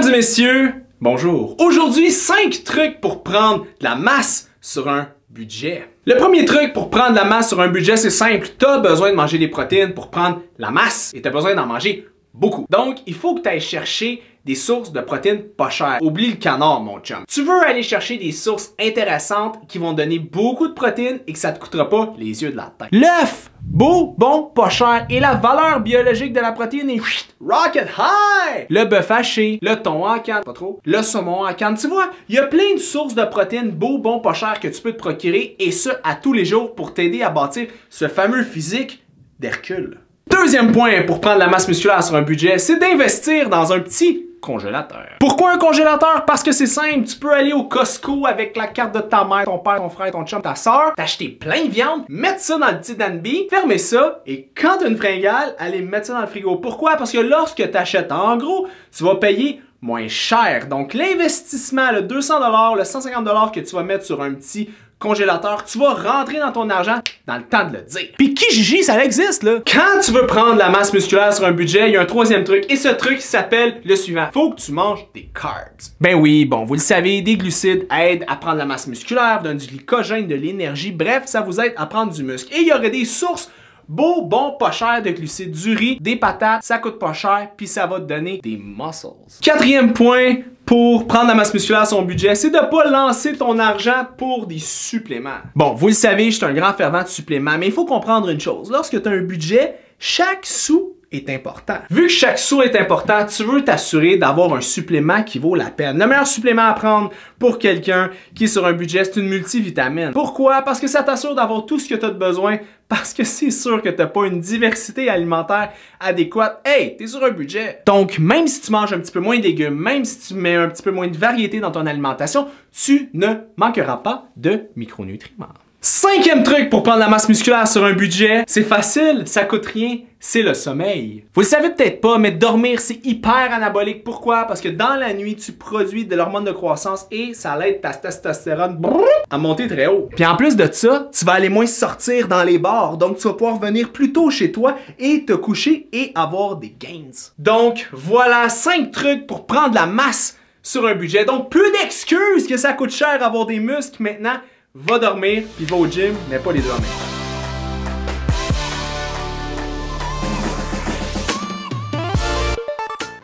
Mesdames et messieurs, bonjour. Aujourd'hui, 5 trucs pour prendre de la masse sur un budget. Le premier truc pour prendre de la masse sur un budget, c'est simple. Tu as besoin de manger des protéines pour prendre la masse et tu as besoin d'en manger beaucoup. Donc, il faut que tu ailles chercher des sources de protéines pas chères. Oublie le canard, mon chum. Tu veux aller chercher des sources intéressantes qui vont donner beaucoup de protéines et que ça te coûtera pas les yeux de la tête. L'œuf, beau, bon, pas cher et la valeur biologique de la protéine est rocket high! Le bœuf haché, le thon en canne, pas trop, le saumon en canne. Tu vois, il y a plein de sources de protéines beau, bon, pas cher que tu peux te procurer et ça à tous les jours pour t'aider à bâtir ce fameux physique d'Hercule. Deuxième point pour prendre la masse musculaire sur un budget, c'est d'investir dans un petit congélateur. Pourquoi un congélateur? Parce que c'est simple, tu peux aller au Costco avec la carte de ta mère, ton père, ton frère, ton chum, ta soeur, t'acheter plein de viande, mettre ça dans le petit danby, fermer ça et quand t'as une fringale, aller mettre ça dans le frigo. Pourquoi? Parce que lorsque t'achètes en gros, tu vas payer moins cher. Donc l'investissement, le 200$, le 150$ que tu vas mettre sur un petit congélateur, tu vas rentrer dans ton argent dans le temps de le dire. Puis Kijiji, ça existe là. Quand tu veux prendre la masse musculaire sur un budget, il y a un troisième truc et ce truc s'appelle le suivant. Faut que tu manges des carbs. Ben oui, bon, vous le savez, des glucides aident à prendre la masse musculaire, donnent du glycogène, de l'énergie, bref, ça vous aide à prendre du muscle. Et il y aurait des sources beau, bon, pas cher de glucides, du riz, des patates, ça coûte pas cher, puis ça va te donner des muscles. Quatrième point pour prendre la masse musculaire sur son budget, c'est de pas lancer ton argent pour des suppléments. Bon, vous le savez, je suis un grand fervent de suppléments, mais il faut comprendre une chose. Lorsque tu as un budget, chaque sou est important. Vu que chaque sou est important, tu veux t'assurer d'avoir un supplément qui vaut la peine. Le meilleur supplément à prendre pour quelqu'un qui est sur un budget, c'est une multivitamine. Pourquoi? Parce que ça t'assure d'avoir tout ce que tu as besoin, parce que c'est sûr que tu n'as pas une diversité alimentaire adéquate. Hey, tu es sur un budget. Donc, même si tu manges un petit peu moins de légumes, même si tu mets un petit peu moins de variété dans ton alimentation, tu ne manqueras pas de micronutriments. Cinquième truc pour prendre la masse musculaire sur un budget, c'est facile, ça coûte rien, c'est le sommeil. Vous le savez peut-être pas, mais dormir c'est hyper anabolique. Pourquoi? Parce que dans la nuit, tu produis de l'hormone de croissance et ça aide ta testostérone à monter très haut. Puis en plus de ça, tu vas aller moins sortir dans les bars, donc tu vas pouvoir venir plus tôt chez toi et te coucher et avoir des gains. Donc voilà 5 trucs pour prendre la masse sur un budget. Donc plus d'excuses que ça coûte cher avoir des muscles maintenant. Va dormir, puis va au gym, mais pas les deux en même temps.